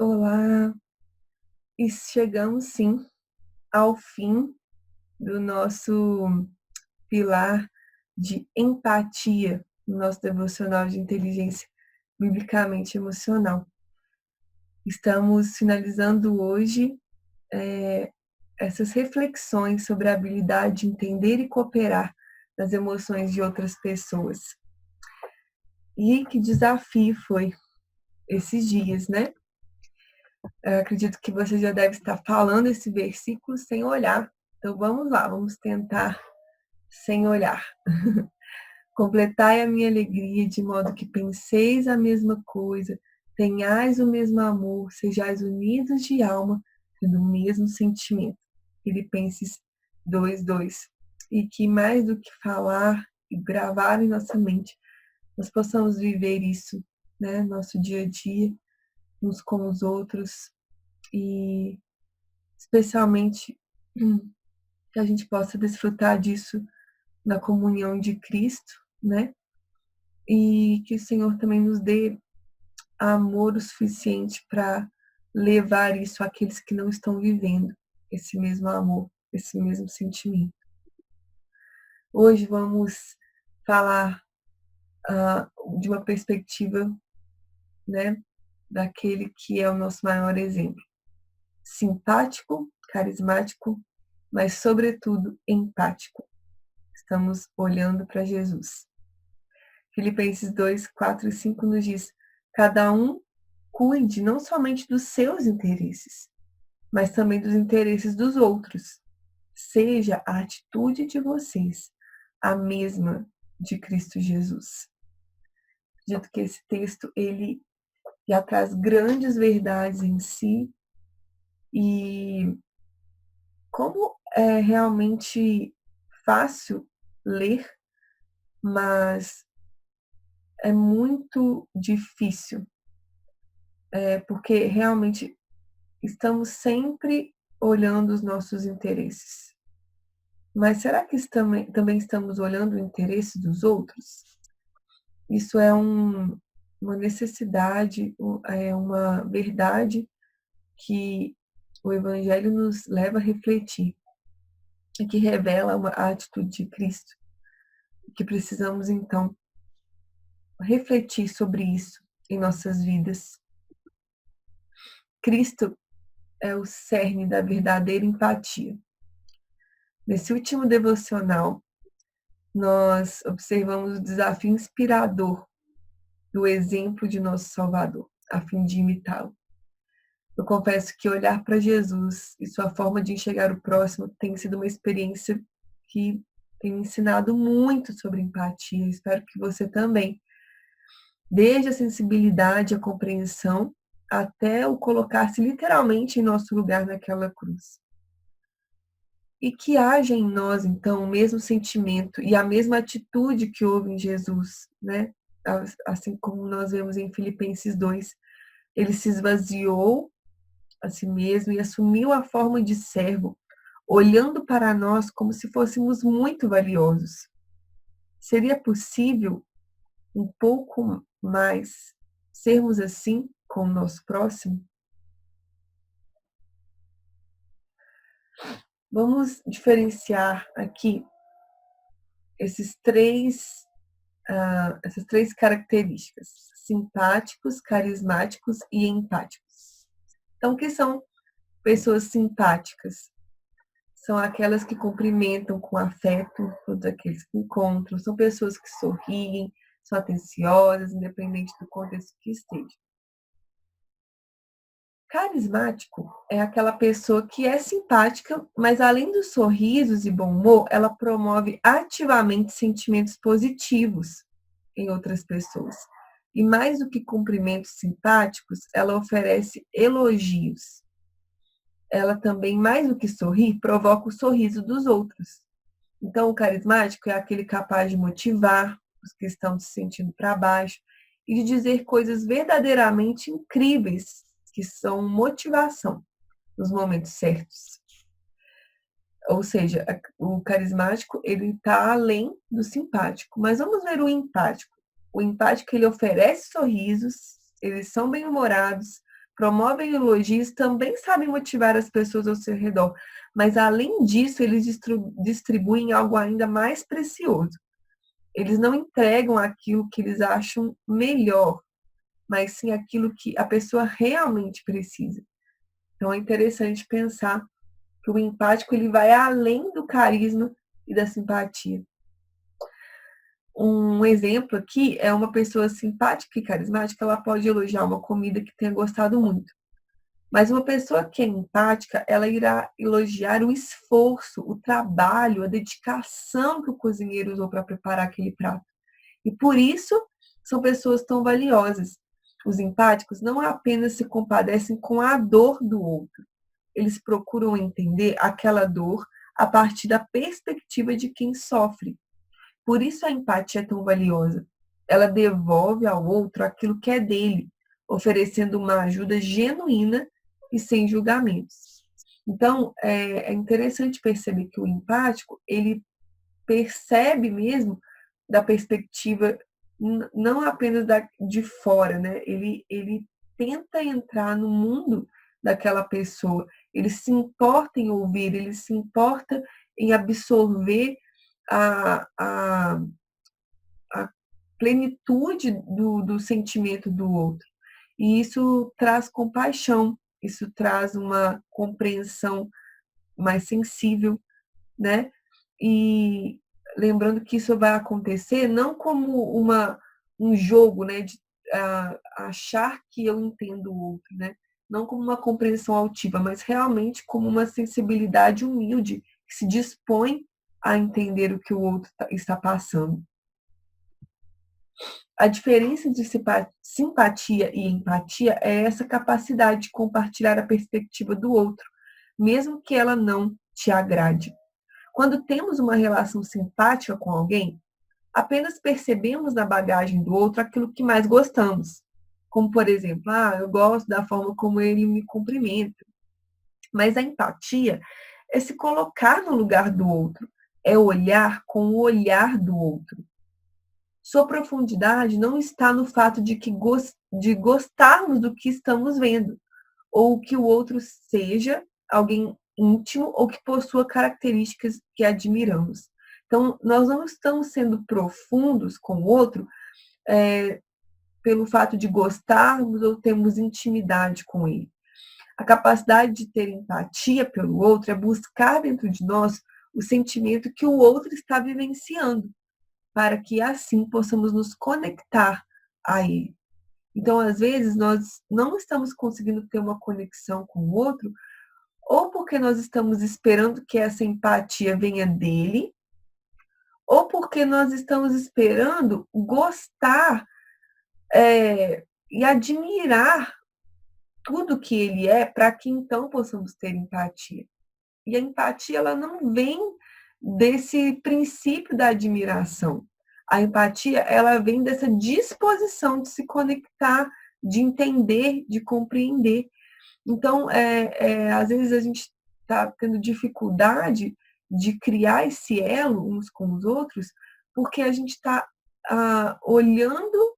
Olá, e chegamos sim ao fim do nosso pilar de empatia, no nosso devocional de inteligência biblicamente emocional. Estamos finalizando hoje essas reflexões sobre a habilidade de entender e cooperar nas emoções de outras pessoas. E que desafio foi esses dias, né? Eu acredito que você já deve estar falando esse versículo sem olhar. Então vamos lá, vamos tentar sem olhar. Completai a minha alegria, de modo que penseis a mesma coisa, tenhais o mesmo amor, sejais unidos de alma, tendo o mesmo sentimento. Filipenses 2:2. E que mais do que falar e gravar em nossa mente, nós possamos viver isso, né, nosso dia a dia, uns com os outros, e especialmente que a gente possa desfrutar disso na comunhão de Cristo, né? E que o Senhor também nos dê amor o suficiente para levar isso àqueles que não estão vivendo esse mesmo amor, esse mesmo sentimento. Hoje vamos falar de uma perspectiva, né, daquele que é o nosso maior exemplo. Simpático, carismático, mas sobretudo empático. Estamos olhando para Jesus. Filipenses 2:4 e 5 nos diz: cada um cuide não somente dos seus interesses, mas também dos interesses dos outros. Seja a atitude de vocês a mesma de Cristo Jesus. Acredito que esse texto ele já traz grandes verdades em si, e como é realmente fácil ler, mas é muito difícil, porque realmente estamos sempre olhando os nossos interesses. Mas será que também estamos olhando o interesse dos outros? Isso é uma necessidade, é uma verdade que o Evangelho nos leva a refletir e que revela a atitude de Cristo. Que precisamos, então, refletir sobre isso em nossas vidas. Cristo é o cerne da verdadeira empatia. Nesse último devocional, nós observamos o desafio inspirador do exemplo de nosso Salvador, a fim de imitá-lo. Eu confesso que olhar para Jesus e sua forma de enxergar o próximo tem sido uma experiência que tem me ensinado muito sobre empatia. Espero que você também. Desde a sensibilidade, a compreensão, até o colocar-se literalmente em nosso lugar naquela cruz. E que haja em nós, então, o mesmo sentimento e a mesma atitude que houve em Jesus, né? Assim como nós vemos em Filipenses 2. Ele se esvaziou a si mesmo e assumiu a forma de servo, olhando para nós como se fôssemos muito valiosos. Seria possível um pouco mais sermos assim com o nosso próximo? Vamos diferenciar aqui esses essas três características: simpáticos, carismáticos e empáticos. Então, o que são pessoas simpáticas? São aquelas que cumprimentam com afeto todos aqueles que encontram, são pessoas que sorriem, são atenciosas, independente do contexto que esteja. Carismático é aquela pessoa que é simpática, mas além dos sorrisos e bom humor, ela promove ativamente sentimentos positivos em outras pessoas. E mais do que cumprimentos simpáticos, ela oferece elogios. Ela também, mais do que sorrir, provoca o sorriso dos outros. Então, o carismático é aquele capaz de motivar os que estão se sentindo para baixo e de dizer coisas verdadeiramente incríveis, que são motivação nos momentos certos. Ou seja, o carismático ele está além do simpático. Mas vamos ver o empático. O empático ele oferece sorrisos, eles são bem-humorados, promovem elogios, também sabem motivar as pessoas ao seu redor, mas além disso, eles distribuem algo ainda mais precioso. Eles não entregam aquilo que eles acham melhor, mas sim aquilo que a pessoa realmente precisa. Então é interessante pensar que o empático ele vai além do carisma e da simpatia. Um exemplo aqui é uma pessoa simpática e carismática, ela pode elogiar uma comida que tenha gostado muito. Mas uma pessoa que é empática, ela irá elogiar o esforço, o trabalho, a dedicação que o cozinheiro usou para preparar aquele prato. E por isso são pessoas tão valiosas. Os empáticos não apenas se compadecem com a dor do outro, eles procuram entender aquela dor a partir da perspectiva de quem sofre. Por isso a empatia é tão valiosa. Ela devolve ao outro aquilo que é dele, oferecendo uma ajuda genuína e sem julgamentos. Então, é interessante perceber que o empático, ele percebe mesmo da perspectiva não apenas de fora, né? Ele tenta entrar no mundo daquela pessoa, ele se importa em ouvir, ele se importa em absorver a, a plenitude do sentimento do outro. E isso traz compaixão, isso traz uma compreensão mais sensível, né? E lembrando que isso vai acontecer não como um jogo, né? De achar que eu entendo o outro, né? Não como uma compreensão altiva, mas realmente como uma sensibilidade humilde que se dispõe a entender o que o outro está passando. A diferença de simpatia e empatia é essa capacidade de compartilhar a perspectiva do outro, mesmo que ela não te agrade. Quando temos uma relação simpática com alguém, apenas percebemos na bagagem do outro aquilo que mais gostamos. Como, por exemplo, eu gosto da forma como ele me cumprimenta. Mas a empatia é se colocar no lugar do outro, é olhar com o olhar do outro. Sua profundidade não está no fato de gostarmos do que estamos vendo, ou que o outro seja alguém íntimo ou que possua características que admiramos. Então, nós não estamos sendo profundos com o outro pelo fato de gostarmos ou termos intimidade com ele. A capacidade de ter empatia pelo outro é buscar dentro de nós o sentimento que o outro está vivenciando, para que assim possamos nos conectar a ele. Então, às vezes, nós não estamos conseguindo ter uma conexão com o outro, ou porque nós estamos esperando que essa empatia venha dele, ou porque nós estamos esperando gostar e admirar tudo que ele é, para que então possamos ter empatia. E a empatia, ela não vem desse princípio da admiração. A empatia, ela vem dessa disposição de se conectar, de entender, de compreender. Então, às vezes a gente está tendo dificuldade de criar esse elo uns com os outros, porque a gente está olhando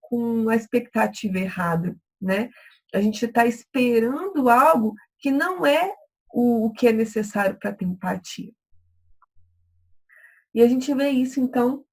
com a expectativa errada, né? A gente está esperando algo que não é o que é necessário para ter empatia. E a gente vê isso, então,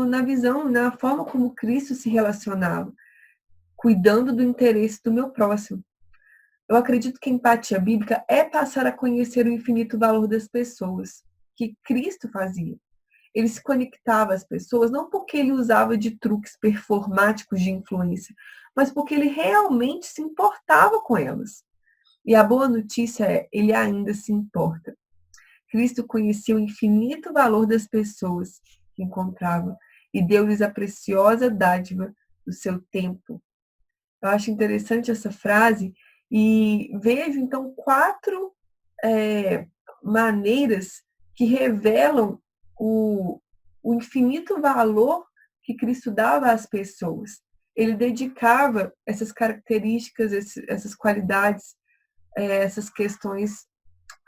na visão, na forma como Cristo se relacionava, cuidando do interesse do meu próximo. Eu acredito que a empatia bíblica é passar a conhecer o infinito valor das pessoas, que Cristo fazia. Ele se conectava às pessoas não porque ele usava de truques performáticos de influência, mas porque ele realmente se importava com elas. E a boa notícia é, ele ainda se importa. Cristo conhecia o infinito valor das pessoas que encontrava e deu-lhes a preciosa dádiva do seu tempo. Eu acho interessante essa frase e vejo, então, 4 maneiras que revelam o infinito valor que Cristo dava às pessoas. Ele dedicava essas características, essas qualidades, essas questões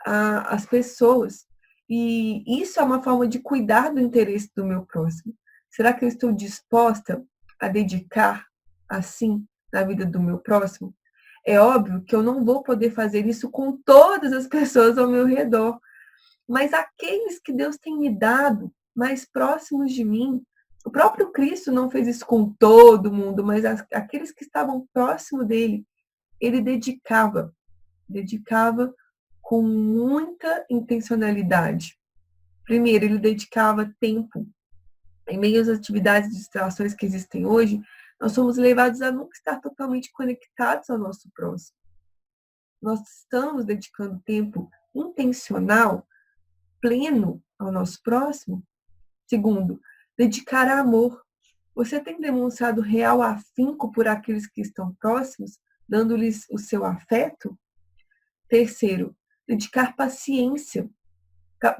às pessoas. E isso é uma forma de cuidar do interesse do meu próximo. Será que eu estou disposta a dedicar assim na vida do meu próximo? É óbvio que eu não vou poder fazer isso com todas as pessoas ao meu redor, mas aqueles que Deus tem me dado mais próximos de mim, o próprio Cristo não fez isso com todo mundo, mas aqueles que estavam próximo dele, ele dedicava com muita intencionalidade. Primeiro, ele dedicava tempo. Em meio às atividades e distrações que existem hoje, nós somos levados a nunca estar totalmente conectados ao nosso próximo. Nós estamos dedicando tempo intencional, pleno ao nosso próximo? Segundo, dedicar amor. Você tem demonstrado real afinco por aqueles que estão próximos, dando-lhes o seu afeto? Terceiro, dedicar paciência.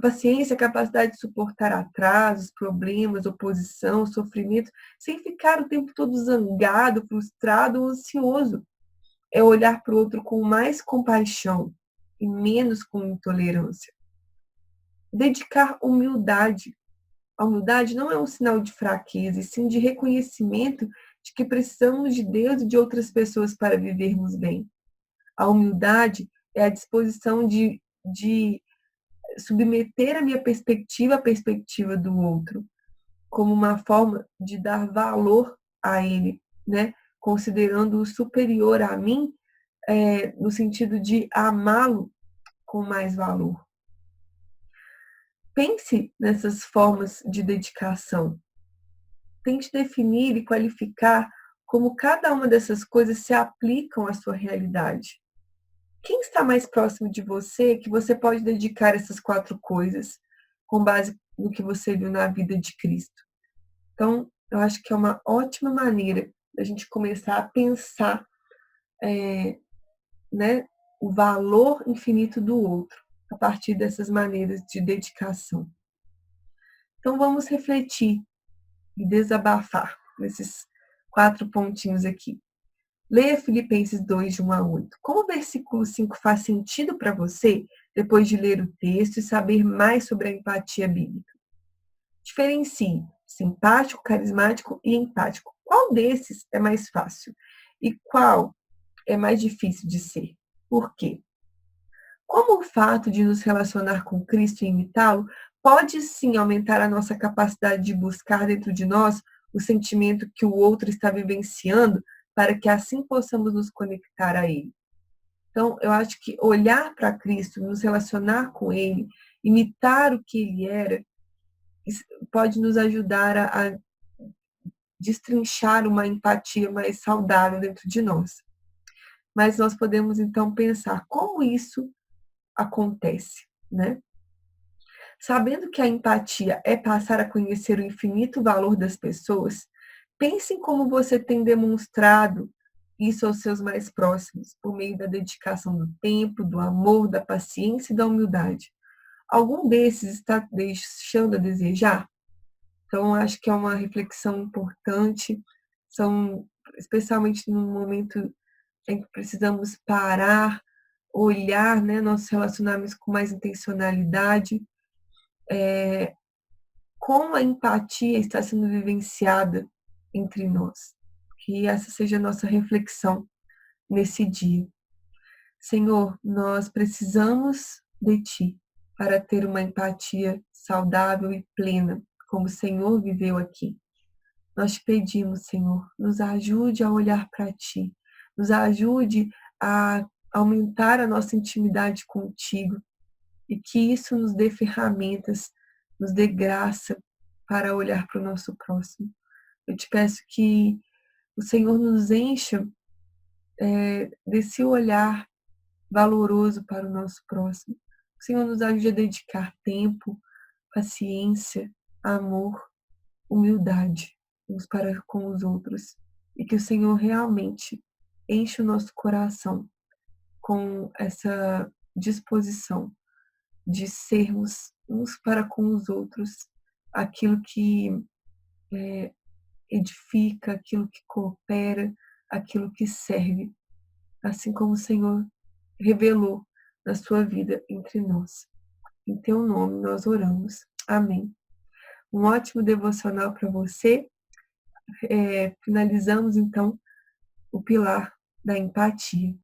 Paciência, capacidade de suportar atrasos, problemas, oposição, sofrimento, sem ficar o tempo todo zangado, frustrado ou ansioso. É olhar para o outro com mais compaixão e menos com intolerância. Dedicar humildade. A humildade não é um sinal de fraqueza, e sim de reconhecimento de que precisamos de Deus e de outras pessoas para vivermos bem. A humildade é a disposição de submeter a minha perspectiva à perspectiva do outro, como uma forma de dar valor a ele, né? Considerando-o superior a mim, no sentido de amá-lo com mais valor. Pense nessas formas de dedicação. Tente definir e qualificar como cada uma dessas coisas se aplicam à sua realidade. Quem está mais próximo de você que você pode dedicar essas 4 coisas com base no que você viu na vida de Cristo? Então, eu acho que é uma ótima maneira da gente começar a pensar, né, o valor infinito do outro a partir dessas maneiras de dedicação. Então, vamos refletir e desabafar nesses 4 pontinhos aqui. Leia Filipenses 2, de 1 a 8. Como o versículo 5 faz sentido para você depois de ler o texto e saber mais sobre a empatia bíblica? Diferencie simpático, carismático e empático. Qual desses é mais fácil? E qual é mais difícil de ser? Por quê? Como o fato de nos relacionar com Cristo e imitá-lo pode sim aumentar a nossa capacidade de buscar dentro de nós o sentimento que o outro está vivenciando, para que assim possamos nos conectar a Ele. Então, eu acho que olhar para Cristo, nos relacionar com Ele, imitar o que Ele era, pode nos ajudar a destrinchar uma empatia mais saudável dentro de nós. Mas nós podemos então pensar como isso acontece, né? Sabendo que a empatia é passar a conhecer o infinito valor das pessoas, pense em como você tem demonstrado isso aos seus mais próximos, por meio da dedicação do tempo, do amor, da paciência e da humildade. Algum desses está deixando a desejar? Então, acho que é uma reflexão importante, especialmente num momento em que precisamos parar, olhar, né, nossos relacionamentos com mais intencionalidade, como a empatia está sendo vivenciada entre nós. Que essa seja a nossa reflexão nesse dia. Senhor, nós precisamos de Ti para ter uma empatia saudável e plena, como o Senhor viveu aqui. Nós te pedimos, Senhor, nos ajude a olhar para Ti, nos ajude a aumentar a nossa intimidade contigo e que isso nos dê ferramentas, nos dê graça para olhar para o nosso próximo. Eu te peço que o Senhor nos encha desse olhar valoroso para o nosso próximo. O Senhor nos ajude a dedicar tempo, paciência, amor, humildade uns para com os outros. E que o Senhor realmente enche o nosso coração com essa disposição de sermos uns para com os outros aquilo que edifica, aquilo que coopera, aquilo que serve, assim como o Senhor revelou na sua vida entre nós. Em teu nome nós oramos. Amém. Um ótimo devocional para você. Finalizamos então o pilar da empatia.